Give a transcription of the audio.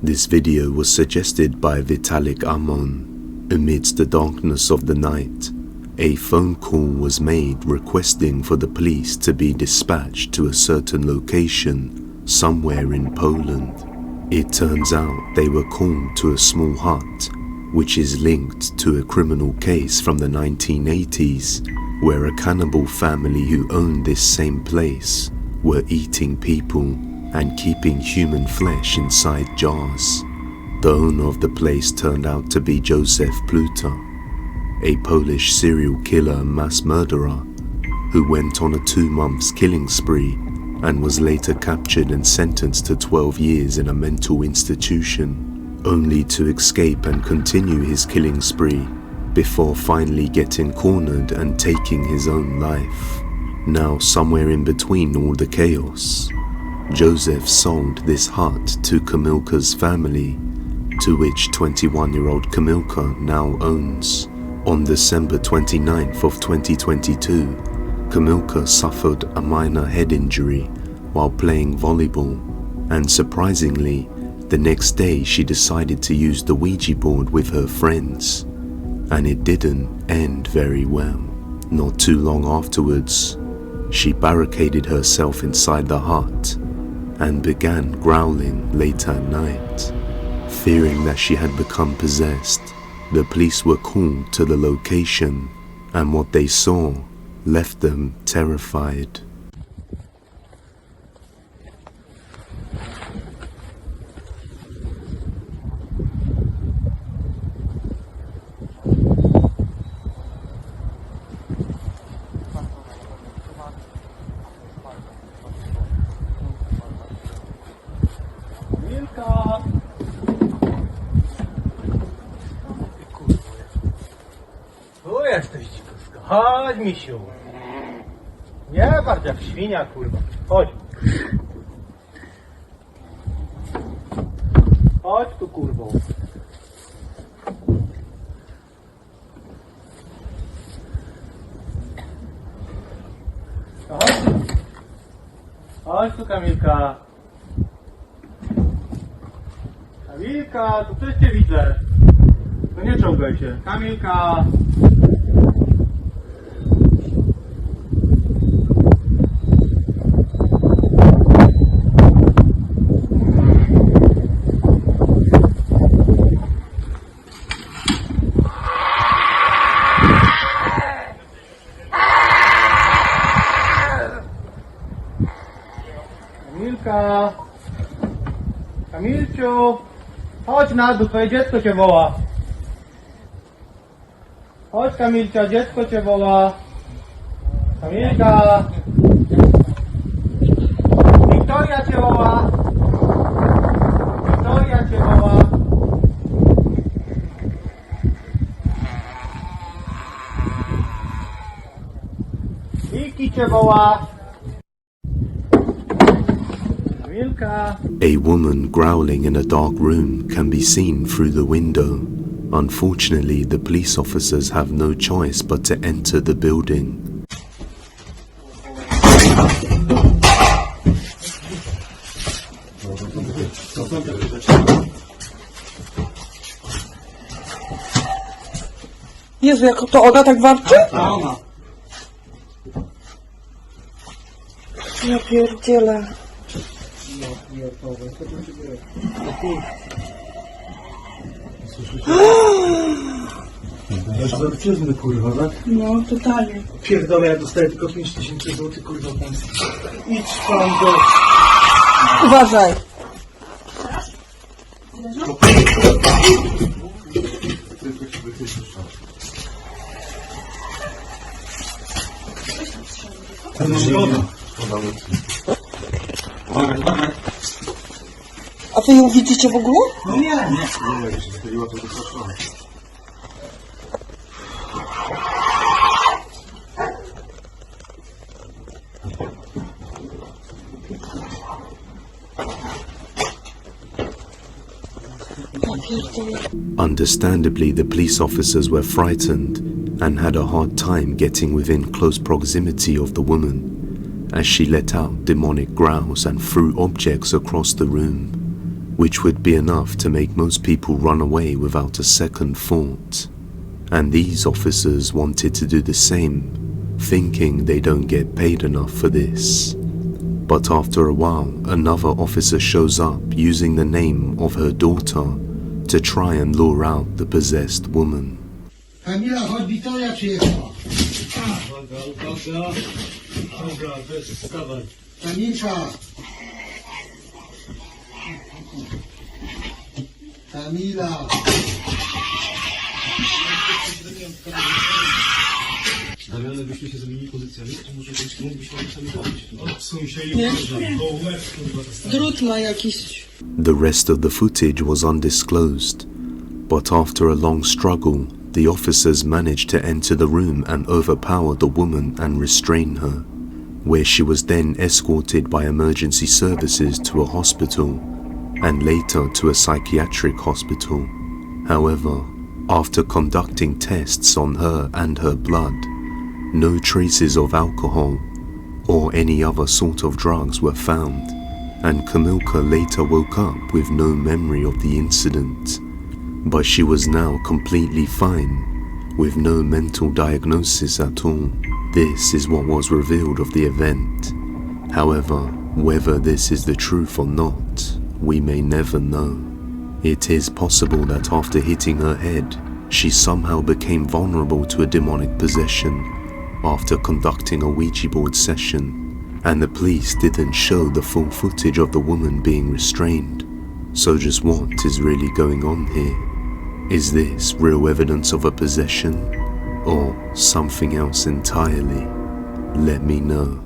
This video was suggested by Vitalik عنوان. Amidst the darkness of the night, a phone call was made requesting for the police to be dispatched to a certain location somewhere in Poland. It turns out they were called to a small hut, which is linked to a criminal case from the 1980s, where a cannibal family who owned this same place were eating people and keeping human flesh inside jars. The owner of the place turned out to be Joseph Pluta, a Polish serial killer and mass murderer who went on a 2-month killing spree and was later captured and sentenced to 12 years in a mental institution, only to escape and continue his killing spree before finally getting cornered and taking his own life. Now, somewhere in between all the chaos, Joseph sold this hut to Kamilka's family, to which 21-year-old Kamilka now owns. On December 29th of 2022, Kamilka suffered a minor head injury while playing volleyball, and surprisingly, the next day she decided to use the Ouija board with her friends, and it didn't end very well. Not too long afterwards, she barricaded herself inside the hut and began growling late at night. Fearing that she had become possessed, the police were called to the location, and what they saw left them terrified. Tu jesteś, dzikusko. Chodź, misiu. Nie bardziej jak świnia, kurwa. Chodź. Chodź tu, kurwo. Chodź. Chodź tu, Kamilka. Kamilka, tu coś cię widzę. To nie czołgaj się. Kamilka. Kamilka. Kamilciu. Chodź na dół, twoje dziecko cię woła. Chodź, Kamilcia, dziecko cię woła. Kamilka. Wiktoria cię woła. Wiktoria cię woła. Wiki cię woła. Kamilka. A woman growling in a dark room can be seen through the window. Unfortunately, the police officers have no choice but to enter the building. Jezu, jak to ona tak warczy? Ona. Ja pierdzielę. Egzorcyzmy, kurwa, tak? No, totalnie. Pierdolę, ja dostaję tylko 5000 zł, kurwa, pan. Idź pan do... Uważaj. A wy ją widzicie w ogóle? No nie. Understandably, the police officers were frightened and had a hard time getting within close proximity of the woman, as she let out demonic growls and threw objects across the room. which would be enough to make most people run away without a second thought. And these officers wanted to do the same, thinking they don't get paid enough for this. But after a while, another officer shows up using the name of her daughter to try and lure out the possessed woman. Kamila, chodź, Wiktoria przyjechała. Dobra, weź, wstawaj. Kamilka. Kamila. Damiany, byśmy się zmienili pozycjami, to może być mógłbyśmy sami robić. Odsuń się i uważaj, bo łeb kurwa dostanie. Drut ma jakiś... The rest of the footage was undisclosed, but after a long struggle, the officers managed to enter the room and overpower the woman and restrain her, where she was then escorted by emergency services to a hospital and later to a psychiatric hospital. However, after conducting tests on her and her blood, no traces of alcohol or any other sort of drugs were found, and Kamilka later woke up with no memory of the incident. But she was now completely fine, with no mental diagnosis at all. This is what was revealed of the event. However, whether this is the truth or not, we may never know. It is possible that after hitting her head, she somehow became vulnerable to a demonic possession after conducting a Ouija board session, and the police didn't show the full footage of the woman being restrained. So just what is really going on here? Is this real evidence of a possession, or something else entirely? Let me know.